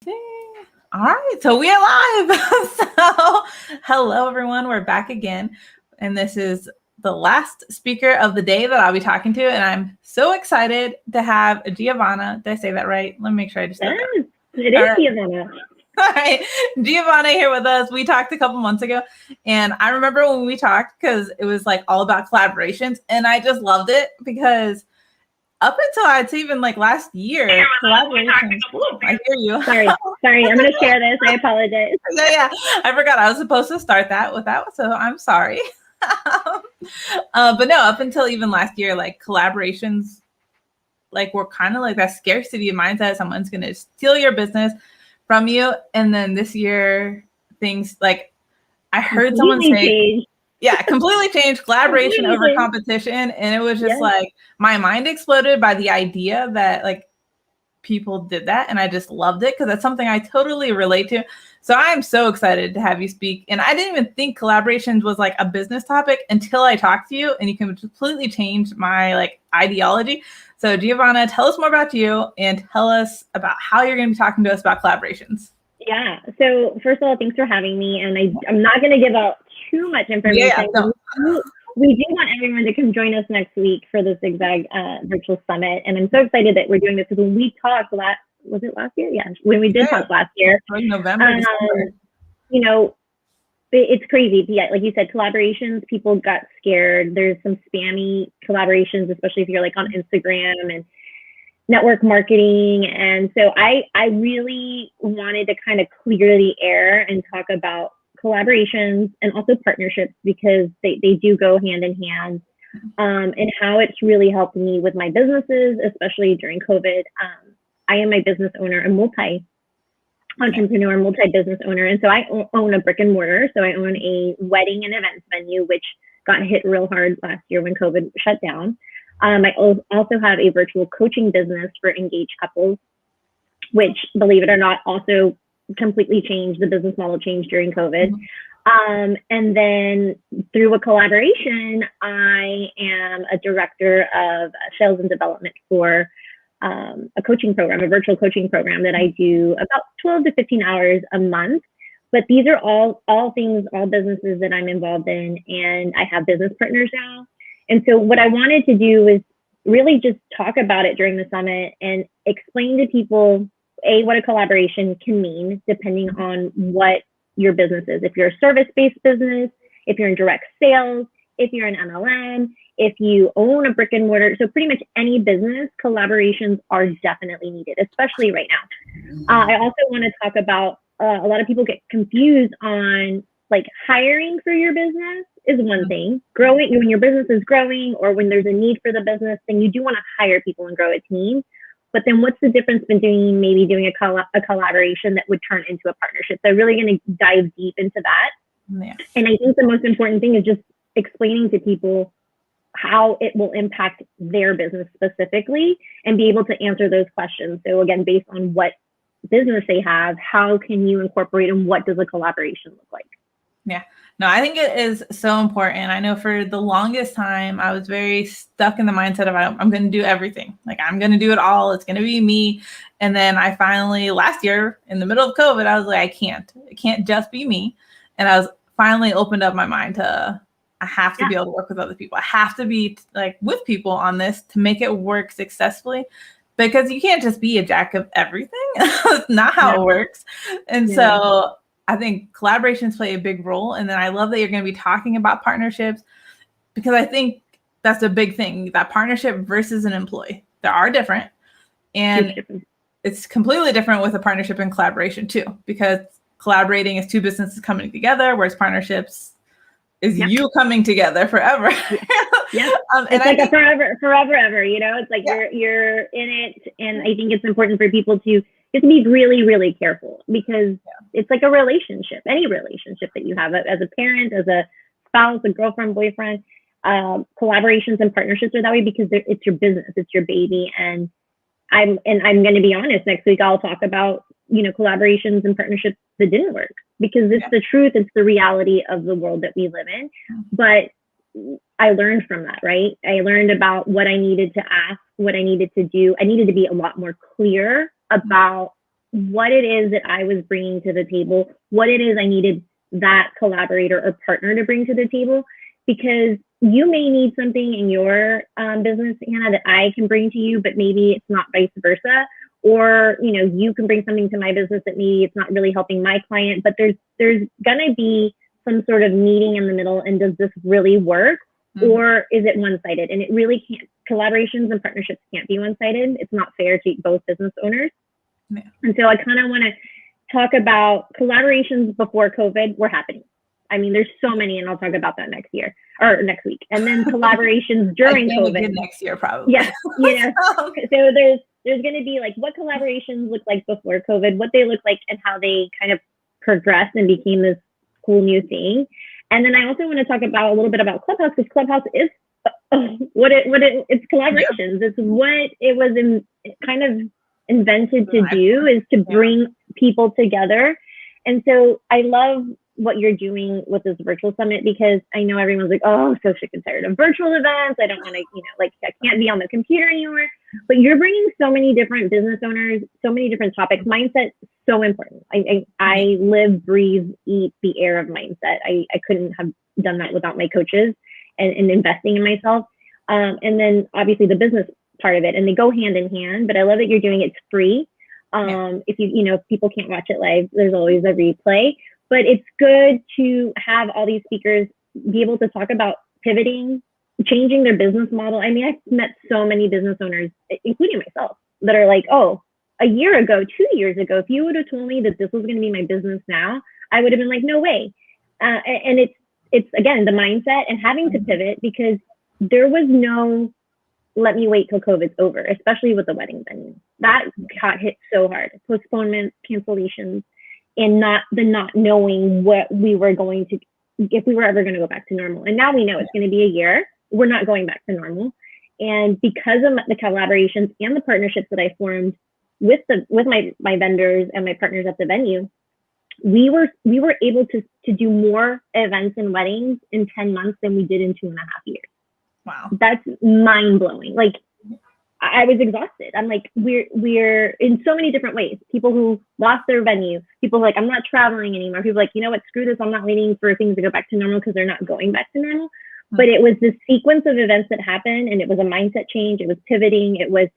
Ding. All right, so we are live. So, hello everyone, we're back again, and this is the last speaker of the day that I'll be talking to, and I'm so excited to have Geovanna. Did I say that right? Let me make sure I just said that. It is right. Geovanna. All right, Geovanna here with us. We talked a couple months ago, and I remember when we talked because it was like all about collaborations, and I just loved it because up until I'd say even like last year, collaborations. Ooh, I hear you. Sorry, I'm going to share this. I apologize. Yeah, I forgot I was supposed to start that with that, so I'm sorry. But no, up until even last year, like collaborations, like were kind of like that scarcity mindset. Someone's going to steal your business from you, and then this year, things like I heard someone say. Yeah, completely changed. Collaboration over competition. And it was just like my mind exploded by the idea that like people did that. And I just loved it because that's something I totally relate to. So I'm so excited to have you speak. And I didn't even think collaborations was like a business topic until I talked to you, and you can completely change my like ideology. So Geovanna, tell us more about you and tell us about how you're going to be talking to us about collaborations. Yeah. So first of all, thanks for having me. And I'm not going to give out too much information. Yeah, no. We do want everyone to come join us next week for the Zigzag Virtual Summit. And I'm so excited that we're doing this because when we talked was it last year? Yeah. When we did talk last year. November, December. You know, it's crazy. Yeah, like you said, collaborations, people got scared. There's some spammy collaborations, especially if you're like on Instagram and network marketing. And so I really wanted to kind of clear the air and talk about collaborations and also partnerships because they do go hand in hand, and how it's really helped me with my businesses, especially during COVID. I am a business owner, a multi-entrepreneur, multi-business owner. And so I own a brick and mortar. So I own a wedding and events venue, which got hit real hard last year when COVID shut down. I also have a virtual coaching business for engaged couples, which, believe it or not, also completely changed. The business model changed during COVID. And then through a collaboration, I am a director of sales and development for a coaching program, a virtual coaching program that I do about 12 to 15 hours a month. But these are all businesses that I'm involved in, and I have business partners now. And so what I wanted to do is really just talk about it during the summit and explain to people, what a collaboration can mean, depending on what your business is. If you're a service-based business, if you're in direct sales, if you're an MLM, if you own a brick and mortar. So pretty much any business, collaborations are definitely needed, especially right now. I also want to talk about, a lot of people get confused on like hiring for your business is one thing. Growing, when your business is growing or when there's a need for the business, then you do want to hire people and grow a team. But then what's the difference between maybe doing a collaboration that would turn into a partnership? So I'm really going to dive deep into that. Yeah. And I think the most important thing is just explaining to people how it will impact their business specifically and be able to answer those questions. So again, based on what business they have, how can you incorporate and what does a collaboration look like? Yeah, no, I think it is so important. I know for the longest time, I was very stuck in the mindset of I'm going to do everything. Like I'm going to do it all. It's going to be me. And then I finally, last year in the middle of COVID, I was like, it can't just be me. And I was finally opened up my mind to, I have to be able to work with other people. I have to be like with people on this to make it work successfully, because you can't just be a jack of everything. That's not how it works. And so I think collaborations play a big role. And then I love that you're going to be talking about partnerships, because I think that's a big thing, that partnership versus an employee. They are different. And it's completely different with a partnership and collaboration too, because collaborating is two businesses coming together, whereas partnerships is you coming together forever. It's like a forever ever, you know, it's like you're in it. And I think it's important for people to just be really, really careful, because it's like a relationship, any relationship that you have as a parent, as a spouse, a girlfriend, boyfriend, collaborations and partnerships are that way because it's your business, it's your baby. And I'm going to be honest, next week I'll talk about, collaborations and partnerships that didn't work, because it's the truth. It's the reality of the world that we live in. But I learned from that, right? I learned about what I needed to ask, what I needed to do. I needed to be a lot more clear about what it is that I was bringing to the table, what it is I needed that collaborator or partner to bring to the table, because you may need something in your business, Hannah, that I can bring to you, but maybe it's not vice versa. Or, you know, you can bring something to my business that maybe it's not really helping my client, but there's gonna be some sort of meeting in the middle. And does this really work? Mm-hmm. Or is it one-sided? And it really can't. Collaborations and partnerships can't be one-sided. It's not fair to both business owners. Yeah. And so I kind of want to talk about collaborations before COVID were happening. I mean, there's so many, and I'll talk about that next week. And then collaborations during COVID. Next year, probably. Yes. Yeah. So there's going to be like what collaborations look like before COVID, what they look like, and how they kind of progressed and became this cool new thing. And then I also want to talk about a little bit about Clubhouse, because Clubhouse is it's collaborations. Yeah. It's what it was kind of invented to do, is to bring people together. And so I love what you're doing with this virtual summit, because I know everyone's like, oh, so sick and tired of virtual events. I don't want to, I can't be on the computer anymore. But you're bringing so many different business owners, so many different topics. Mindset, so important. I live, breathe, eat the air of mindset. I couldn't have done that without my coaches and investing in myself. And then obviously the business part of it, and they go hand in hand. But I love that you're doing it. It's free. If if people can't watch it live, there's always a replay. But it's good to have all these speakers be able to talk about pivoting, changing their business model. I mean, I've met so many business owners, including myself, that are like, oh, a year ago, 2 years ago, if you would have told me that this was going to be my business now, I would have been like, no way. And it's again, the mindset and having to pivot, because there was no, let me wait till COVID's over, especially with the wedding venue. That got hit so hard. Postponements, cancellations, and not knowing what we were going to, if we were ever going to go back to normal. And now we know it's going to be a year. We're not going back to normal. And because of the collaborations and the partnerships that I formed with my vendors and my partners at the venue, we were able to do more events and weddings in 10 months than we did in 2.5 years. Wow. That's mind blowing. Like, I was exhausted. I'm like, we're in so many different ways. People who lost their venue, people like, I'm not traveling anymore. People like, you know what, screw this. I'm not waiting for things to go back to normal, because they're not going back to normal. Mm-hmm. But it was this sequence of events that happened, and it was a mindset change. It was pivoting. It was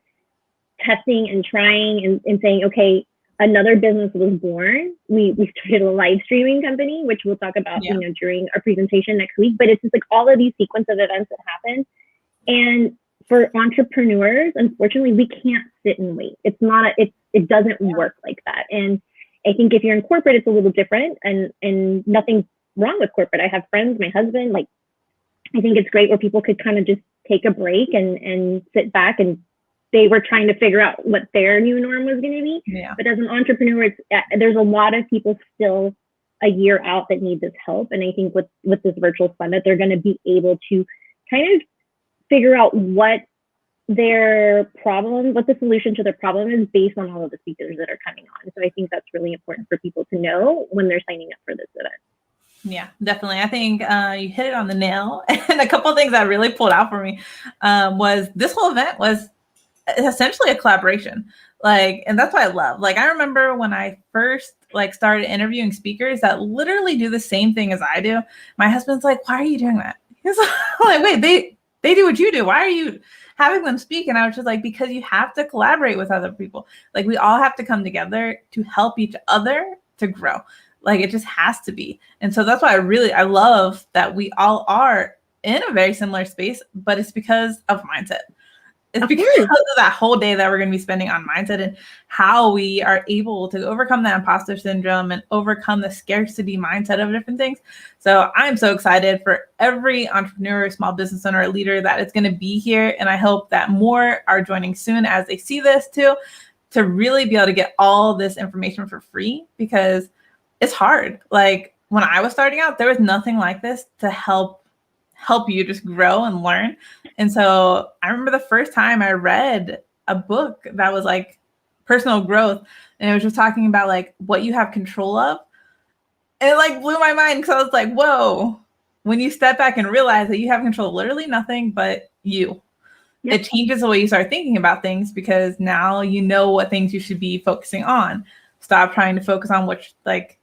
testing and trying and saying, okay, another business was born. We started a live streaming company, which we'll talk about, during our presentation next week. But it's just like all of these sequence of events that happened. And for entrepreneurs, unfortunately, we can't sit and wait. It doesn't work like that. And I think if you're in corporate, it's a little different, and nothing wrong with corporate. I have friends, my husband, like, I think it's great where people could kind of just take a break and sit back, and they were trying to figure out what their new norm was going to be. Yeah. But as an entrepreneur, there's a lot of people still a year out that need this help. And I think with this virtual summit, they're going to be able to kind of figure out what the solution to their problem is, based on all of the speakers that are coming on. So I think that's really important for people to know when they're signing up for this event. Yeah, definitely. I think you hit it on the nail. And a couple of things that really pulled out for me was this whole event was essentially a collaboration. And that's what I love. I remember when I first started interviewing speakers that literally do the same thing as I do. My husband's like, why are you doing that? He's like, wait, they do what you do. Why are you having them speak? And I was just like, because you have to collaborate with other people. We all have to come together to help each other to grow. It just has to be. And so that's why I love that we all are in a very similar space, but it's because of mindset. It's because of that whole day that we're going to be spending on mindset, and how we are able to overcome that imposter syndrome and overcome the scarcity mindset of different things. So I'm so excited for every entrepreneur, small business owner, or leader that is going to be here. And I hope that more are joining soon as they see this too, to really be able to get all this information for free, because it's hard. When I was starting out, there was nothing like this to help you just grow and learn. And so I remember the first time I read a book that was personal growth, and it was just talking about what you have control of. And it blew my mind, because I was like, whoa, when you step back and realize that you have control of literally nothing but you. Yep. It changes the way you start thinking about things, because now you know what things you should be focusing on. Stop trying to focus on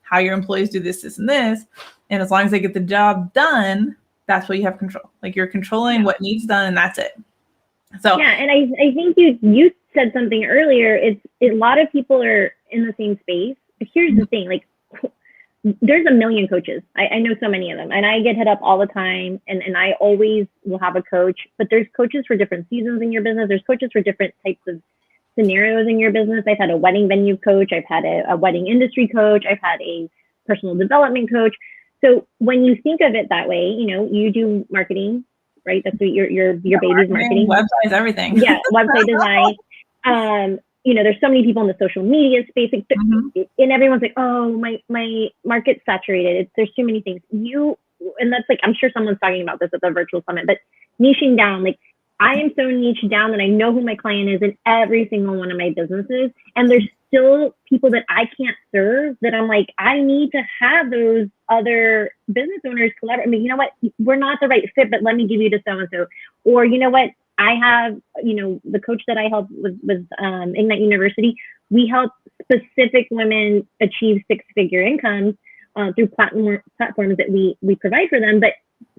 how your employees do this, and this. And as long as they get the job done, that's what you have control. Like you're controlling what needs done, and that's it. So yeah, and I think you said something earlier. It's a lot of people are in the same space. But here's the thing, like there's a million coaches. I know so many of them, and I get hit up all the time, and I always will have a coach, but there's coaches for different seasons in your business. There's coaches for different types of scenarios in your business. I've had a wedding venue coach. I've had a wedding industry coach. I've had a personal development coach. So when you think of it that way, you do marketing, right? That's what your baby's marketing. Websites, everything. Yeah, website design. There's so many people in the social media space, and everyone's like, oh, my market's saturated. There's too many things. And that's like, I'm sure someone's talking about this at the virtual summit, but niching down, like I am so niche down that I know who my client is in every single one of my businesses. And there's still people that I can't serve that I'm like, I need to have those other business owners collaborate. I mean, you know what? We're not the right fit, but let me give you to so-and-so. Or you know what? I have, the coach that I help with Ignite University, we help specific women achieve six-figure incomes through platforms that we provide for them. But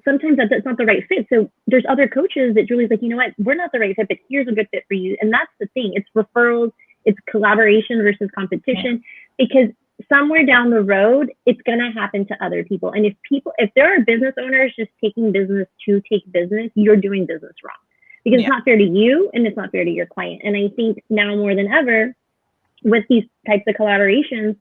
sometimes that's not the right fit. So there's other coaches that Julie's like, you know what, we're not the right fit, but here's a good fit for you. And that's the thing. It's referrals, it's collaboration versus competition, because somewhere down the road, it's going to happen to other people. And if there are business owners just taking business to take business, you're doing business wrong, because it's not fair to you and it's not fair to your client. And I think now more than ever with these types of collaborations,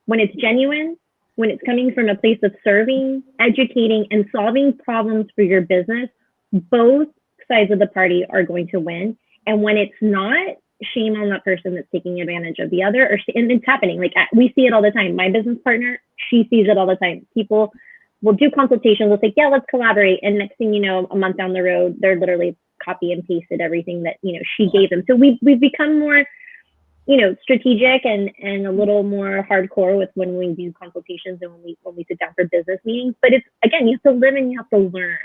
when it's genuine, when it's coming from a place of serving, educating, and solving problems for your business, both sides of the party are going to win. And when it's not, shame on that person that's taking advantage of the other. And it's happening. Like we see it all the time. My business partner, she sees it all the time. People will do consultations. They'll say, yeah, let's collaborate. And next thing you know, a month down the road, they're literally copy and pasted everything that, she gave them. So we've become more, strategic and a little more hardcore with when we do consultations and when we sit down for business meetings. But it's, again, you have to live and you have to learn.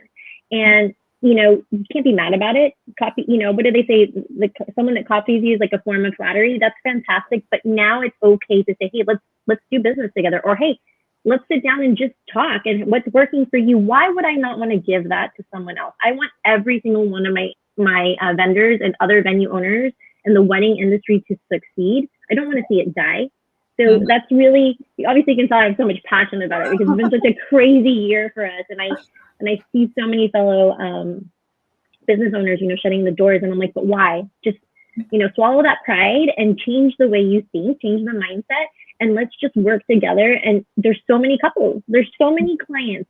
And, you can't be mad about it. Copy, what do they say? Like someone that copies you is like a form of flattery. That's fantastic. But now it's okay to say, hey, let's do business together. Or, hey, let's sit down and just talk. And what's working for you? Why would I not want to give that to someone else? I want every single one of my vendors and other venue owners in the wedding industry to succeed. I don't want to see it die. So that's really, obviously you can tell I have so much passion about it, because it's been such a crazy year for us. And I see so many fellow business owners, shutting the doors. And I'm like, but why? Just, swallow that pride and change the way you think, change the mindset, and let's just work together. And there's so many couples, there's so many clients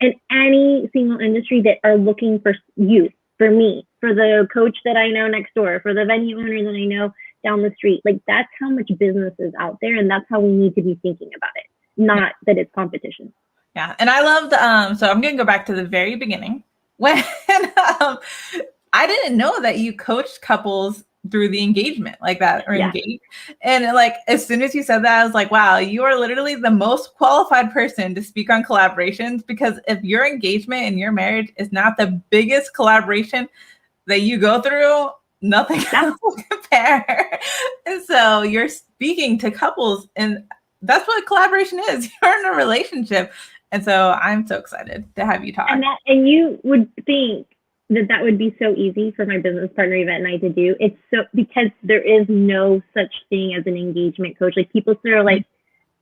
in any single industry that are looking for you, for me, for the coach that I know next door, for the venue owner that I know down the street. Like that's how much business is out there. And that's how we need to be thinking about it. Not that it's competition. Yeah. And I loved, so I'm going to go back to the very beginning when I didn't know that you coached couples through the engagement like that, or engage. And like, as soon as you said that, I was like, wow, you are literally the most qualified person to speak on collaborations, because if your engagement and your marriage is not the biggest collaboration that you go through, nothing else will compare. And so you're speaking to couples, and that's what collaboration is. You're in a relationship. And so I'm so excited to have you talk. And you would think that would be so easy for my business partner Yvette and I to do. It's so, because there is no such thing as an engagement coach. Like people are like,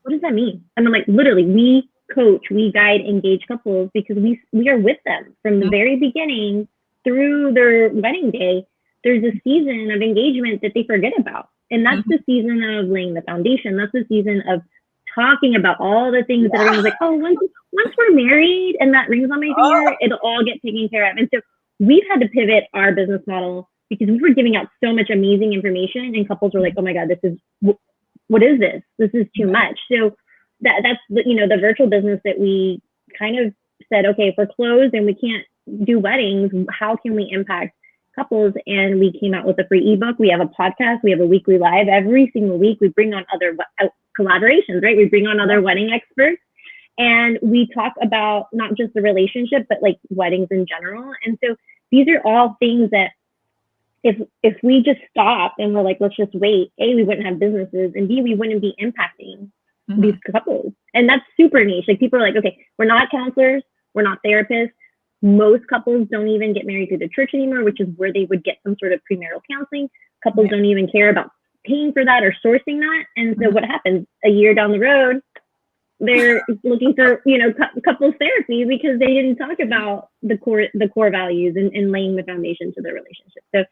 what does that mean? And I'm like, literally, we coach, we guide engaged couples, because we are with them from the very beginning through their wedding day. There's a season of engagement that they forget about. And that's the season of laying the foundation. That's the season of talking about all the things that everyone's like, oh, once we're married and that rings on my finger, it'll all get taken care of. And so we've had to pivot our business model, because we were giving out so much amazing information, and couples were like, oh my God, what is this? This is too much. So that's the virtual business that we kind of said, okay, if we're closed and we can't do weddings, how can we impact couples? And we came out with a free ebook. We have a podcast. We have a weekly live. Every single week, we bring on other collaborations, right? We bring on other wedding experts, and we talk about not just the relationship, but like weddings in general. And so these are all things that if we just stopped and we're like, let's just wait, A, we wouldn't have businesses, and B, we wouldn't be impacting these couples. And that's super niche. Like, people are like, okay, we're not counselors, we're not therapists. Most couples don't even get married through the church anymore, which is where they would get some sort of premarital counseling. Couples don't even care about paying for that or sourcing that. And so what happens a year down the road, they're looking for, couples therapy because they didn't talk about the core values and laying the foundation to their relationship. So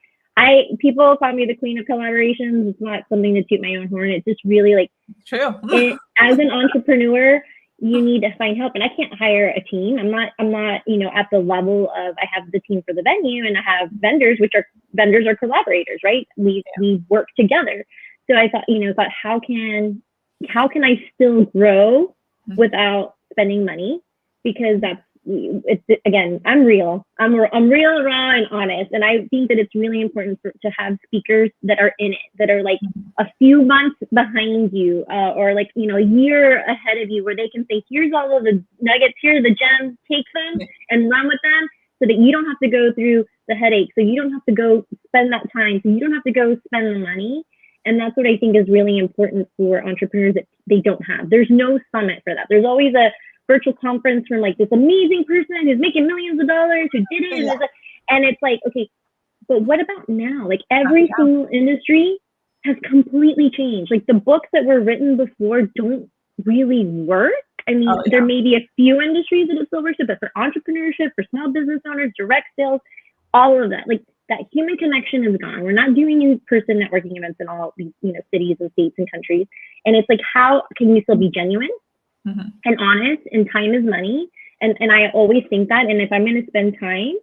people call me the queen of collaborations. It's not something to toot my own horn. It's just really like, true. As an entrepreneur, you need to find help. And I can't hire a team. I'm not, at the level of, I have the team for the venue and I have vendors, vendors are collaborators, right? We work together. So I thought, how can I still grow without spending money? Because again, I'm real, raw and honest. And I think that it's really important to have speakers that are in it, that are like a few months behind you, or like, a year ahead of you, where they can say, here's all of the nuggets, here are the gems, take them and run with them, so that you don't have to go through the headache. So you don't have to go spend that time. So you don't have to go spend the money. And that's what I think is really important for entrepreneurs that they don't have. There's no summit for that. There's always a virtual conference from like this amazing person who's making millions of dollars who did it. And it's like, okay, but what about now? Like, every single industry has completely changed. Like, the books that were written before don't really work. I mean, there may be a few industries that it still works, but for entrepreneurship, for small business owners, direct sales, all of that, like, that human connection is gone. We're not doing in-person networking events in all these, cities and states and countries. And it's like, how can you still be genuine and honest? And time is money. And I always think that. And if I'm going to spend time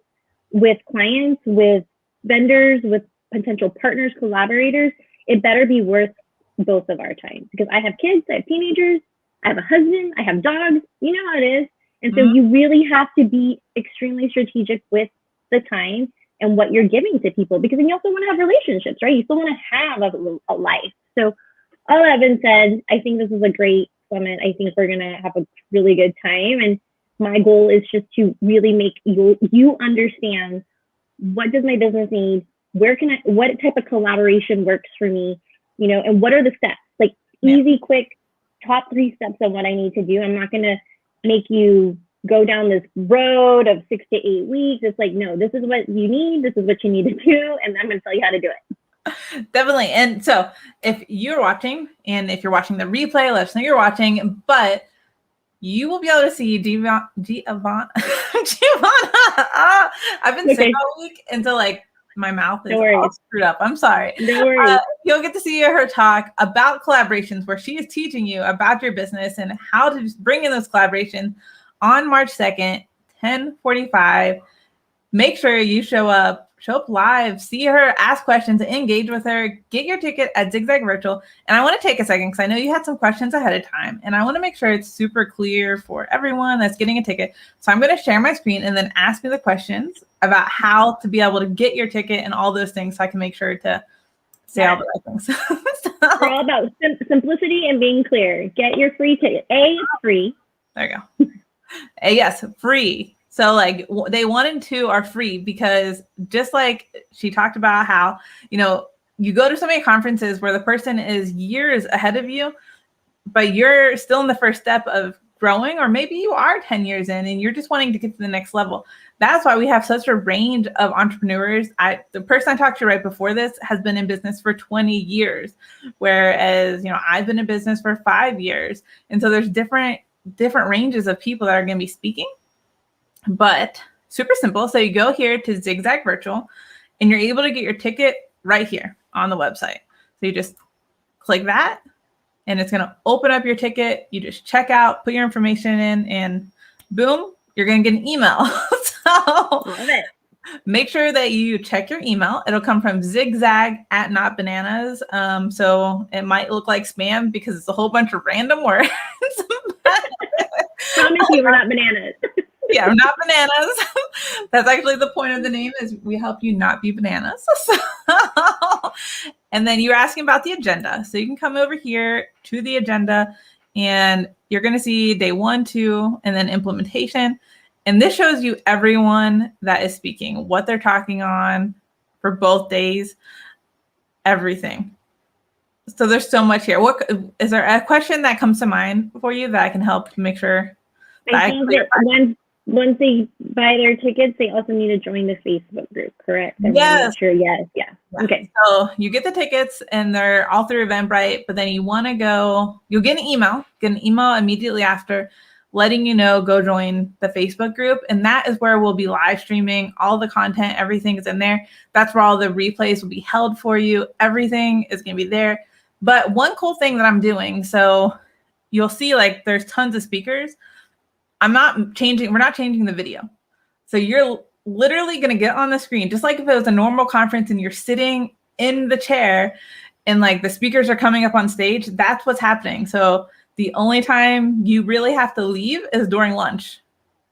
with clients, with vendors, with potential partners, collaborators, it better be worth both of our time. Because I have kids, I have teenagers, I have a husband, I have dogs. You know how it is. And so you really have to be extremely strategic with the time and what you're giving to people, because then you also want to have relationships, right? You still want to have a life. So all that been said, I think this is a great summit. I think we're going to have a really good time. And my goal is just to really make you understand, what does my business need? What type of collaboration works for me? And what are the steps? Like, easy, quick, top 3 steps of what I need to do. I'm not going to make you go down this road of 6 to 8 weeks. It's like, no, this is what you need. This is what you need to do. And I'm going to tell you how to do it. Definitely. And so if you're watching, and if you're watching the replay, let us know you're watching, but you will be able to see Geovanna. I've been sick all week until like my mouth is all screwed up. I'm sorry. No worries. You'll get to see her talk about collaborations, where she is teaching you about your business and how to just bring in those collaborations on March 2nd, 10:45. Make sure you show up live, see her, ask questions, engage with her. Get your ticket at Zigzag Virtual. And I want to take a second, because I know you had some questions ahead of time, and I want to make sure it's super clear for everyone that's getting a ticket. So I'm going to share my screen and then ask me the questions about how to be able to get your ticket and all those things, so I can make sure to say all the right things. We're all about simplicity and being clear. Get your free ticket. It's free. There you go. Yes, free. So like, day 1 and 2 are free, because just like she talked about how, you go to so many conferences where the person is years ahead of you, but you're still in the first step of growing, or maybe you are 10 years in and you're just wanting to get to the next level. That's why we have such a range of entrepreneurs. The person I talked to right before this has been in business for 20 years, whereas, I've been in business for 5 years. And so there's different ranges of people that are going to be speaking, but super simple. So you go here to Zigzag Virtual, and you're able to get your ticket right here on the website. So you just click that, and it's going to open up your ticket. You just check out, put your information in, and boom, you're going to get an email. So make sure that you check your email. It'll come from zigzag@notbananas. So it might look like spam because it's a whole bunch of random words. Promise you, we're not bananas. Yeah, we're not bananas. That's actually the point of the name, is we help you not be bananas. And then you're asking about the agenda. So you can come over here to the agenda, and you're going to see day 1, 2, and then implementation. And this shows you everyone that is speaking, what they're talking on, for both days, everything. So there's so much here. What is there a question that comes to mind for you that I can help make sure that I think that once they buy their tickets, they also need to join the Facebook group, correct? I Yes. want to make sure. Yes. Yeah. Okay. So you get the tickets and they're all through Eventbrite, but then you want to go, you'll get an email immediately after letting you know, go join the Facebook group. And that is where we'll be live streaming all the content. Everything is in there. That's where all the replays will be held for you. Everything is going to be there. But one cool thing that I'm doing, so you'll see like there's tons of speakers. we're not changing the video. So you're literally going to get on the screen, just like if it was a normal conference and you're sitting in the chair and like the speakers are coming up on stage, that's what's happening. So the only time you really have to leave is during lunch.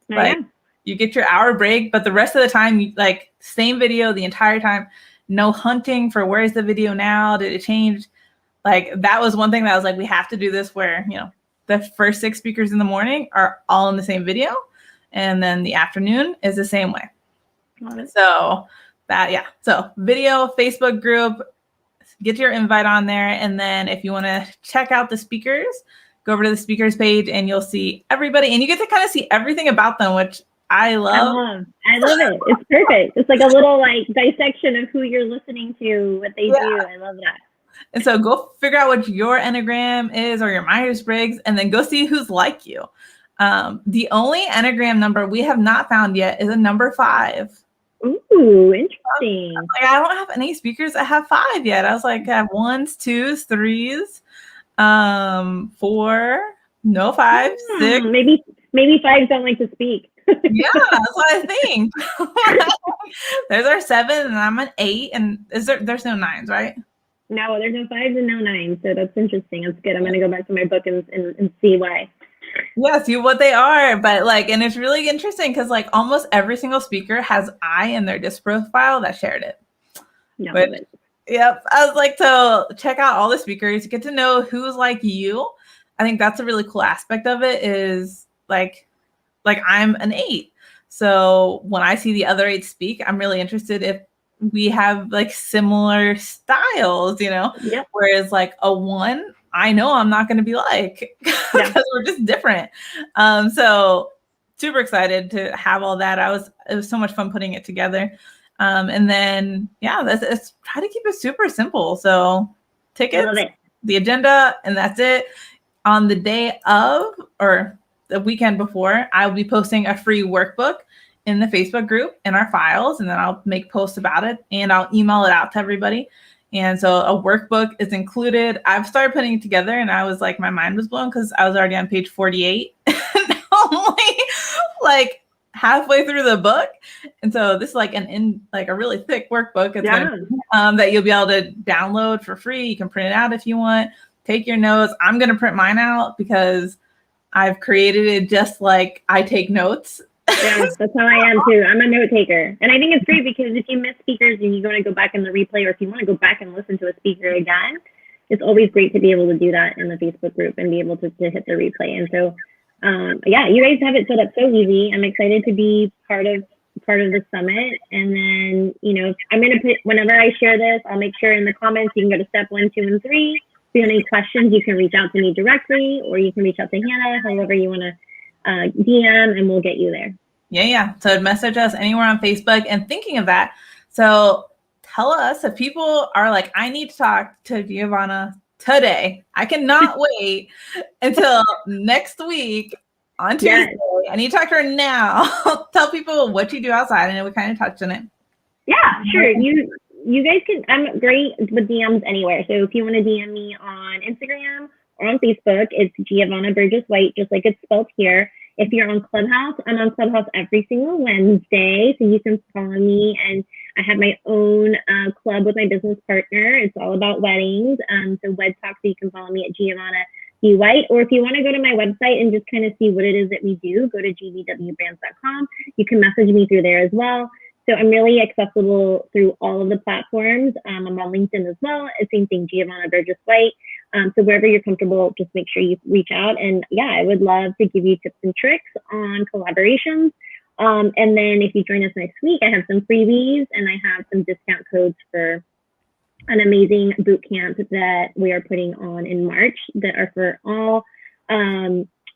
Like you get your hour break, but the rest of the time, you like same video the entire time, no hunting for where's the video now? Did it change? Like that was one thing that I was like, we have to do this where, you know, the first 6 speakers in the morning are all in the same video. And then the afternoon is the same way. So that, yeah. So video, Facebook group, get your invite on there. And then if you want to check out the speakers, go over to the speakers page and you'll see everybody. And you get to kind of see everything about them, which I love. I love it. It's perfect. It's like a little like dissection of who you're listening to, what they do. I love that. And so go figure out what your Enneagram is or your Myers-Briggs, and then go see who's like you. The only Enneagram number we have not found yet is a number 5. Ooh, interesting. Like, I don't have any speakers that have 5 yet. I was like, I have 1s, 2s, 3s, 4, no 5, 6. Maybe 5s don't like to speak. Yeah, that's what I think. There's our 7, and I'm an 8, and there's no 9s, right? No, there's no 5s and no 9s. So that's interesting. That's good. I'm going to go back to my book and see why. Yeah, see what they are. But like, and it's really interesting because like almost every single speaker has I in their disc profile that shared it. No, yep. I was like, so check out all the speakers, get to know who's like you. I think that's a really cool aspect of it is like I'm an 8. So when I see the other 8 speak, I'm really interested if we have like similar styles, you know, whereas like a 1, I know I'm not going to be like, because we're just different. So super excited to have all that. It was so much fun putting it together. And then, let's try to keep it super simple. So tickets, the agenda, and that's it. On the day of, or the weekend before, I'll be posting a free workbook in the Facebook group in our files, and then I'll make posts about it and I'll email it out to everybody. And so a workbook is included. I've started putting it together and I was like, my mind was blown because I was already on page 48 and only like halfway through the book. And so this is like a really thick workbook. It's that you'll be able to download for free. You can print it out if you want, take your notes. I'm going to print mine out because I've created it just like I take notes. Yeah, that's how I am too. I'm a note taker. And I think it's great because if you miss speakers and you want to go back in the replay, or if you want to go back and listen to a speaker again, it's always great to be able to do that in the Facebook group and be able to hit the replay. And so, you guys have it set up so easy. I'm excited to be part of the summit. And then, I'm going to put, whenever I share this, I'll make sure in the comments, you can go to step 1, 2, and 3. If you have any questions, you can reach out to me directly, or you can reach out to Hannah, however you want to DM, and we'll get you there. Yeah. So message us anywhere on Facebook. And thinking of that, so tell us if people are like, I need to talk to Geovanna today. I cannot wait until next week on Tuesday. I need to talk to her now. Tell people what you do outside. I know we kind of touched on it. Yeah, sure. You guys can, I'm great with DMs anywhere. So if you want to DM me on Instagram or on Facebook, it's Geovanna Burgess White, just like it's spelled here. If you're on Clubhouse, I'm on Clubhouse every single Wednesday, so you can follow me. And I have my own club with my business partner. It's all about weddings. So Wed Talk, so you can follow me at Geovanna B. White. Or if you want to go to my website and just kind of see what it is that we do, go to gbwbrands.com. You can message me through there as well. So I'm really accessible through all of the platforms. I'm on LinkedIn as well. Same thing, Geovanna Burgess White. So wherever you're comfortable, just make sure you reach out. And I would love to give you tips and tricks on collaborations, And then if you join us next week, I have some freebies and I have some discount codes for an amazing boot camp that we are putting on in March that are for all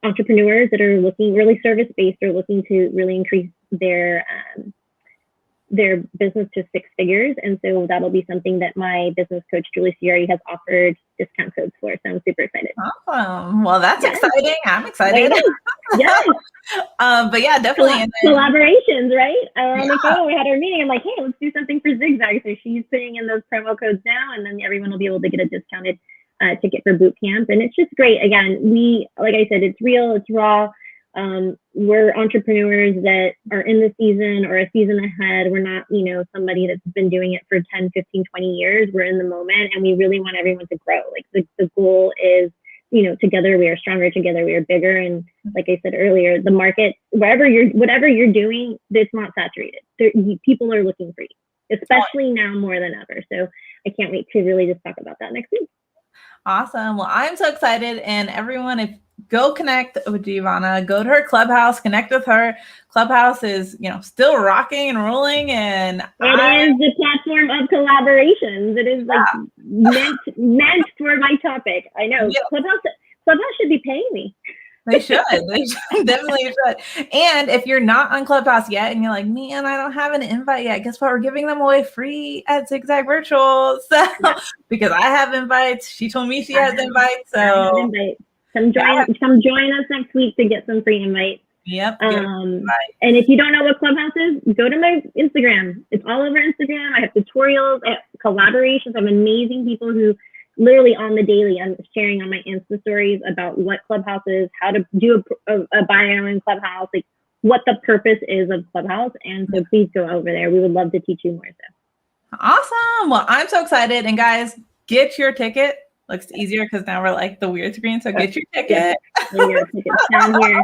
entrepreneurs that are looking really service-based or looking to really increase their business to 6 figures. And so that'll be something that my business coach, Julie Sierra, has offered discount codes for. So I'm super excited. Awesome. Well, that's exciting. I'm excited. Yes. But yeah, definitely. Collaborations, right? On the phone, we had our meeting. I'm like, hey, let's do something for Zigzag. So she's putting in those promo codes now, and then everyone will be able to get a discounted ticket for boot camp. And it's just great. Again, like I said, it's real, it's raw. We're entrepreneurs that are in the season or a season ahead. We're not, somebody that's been doing it for 10, 15, 20 years. We're in the moment and we really want everyone to grow. Like the goal is, together we are stronger, together we are bigger. And like I said earlier, the market, whatever you're doing, it's not saturated. People are looking for you, especially now more than ever. So I can't wait to really just talk about that next week. Awesome. Well, I'm so excited. And everyone, go connect with Geovanna, go to her Clubhouse, connect with her. Clubhouse is, still rocking and rolling. And it is the platform of collaborations. It is meant for my topic. I know. Yeah. Clubhouse should be paying me. They should. They definitely should. And if you're not on Clubhouse yet and you're like, man, I don't have an invite yet, guess what? We're giving them away free at Zigzag Virtual. So because I have invites, she told me she has invites. So come join us next week to get some free invites. Yep. And if you don't know what Clubhouse is, go to my Instagram. It's all over Instagram. I have tutorials, I have collaborations. I have amazing people who literally on the daily, I'm sharing on my Insta stories about what Clubhouse is, how to do a bio in Clubhouse, like what the purpose is of Clubhouse. And so please go over there. We would love to teach you more. So awesome. Well, I'm so excited. And guys, get your ticket. Looks easier because now we're like the weird screen. So get your ticket. Your tickets down here.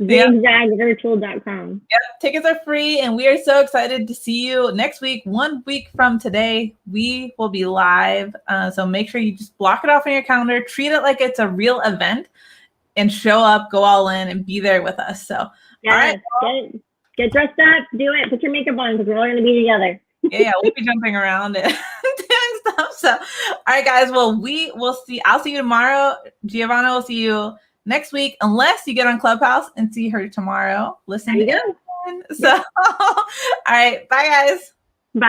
Zigzagvirtual.com. Yep, tickets are free, and we are so excited to see you next week. 1 week from today, we will be live. So make sure you just block it off on your calendar, treat it like it's a real event, and show up, go all in, and be there with us. So, yes, all right, get dressed up, do it, put your makeup on because we're all going to be together. Yeah, we'll be jumping around and doing stuff. So, all right, guys. Well, we will see. I'll see you tomorrow. Geovanna will see you next week, unless you get on Clubhouse and see her tomorrow. Listen to it. So, all right. Bye, guys. Bye.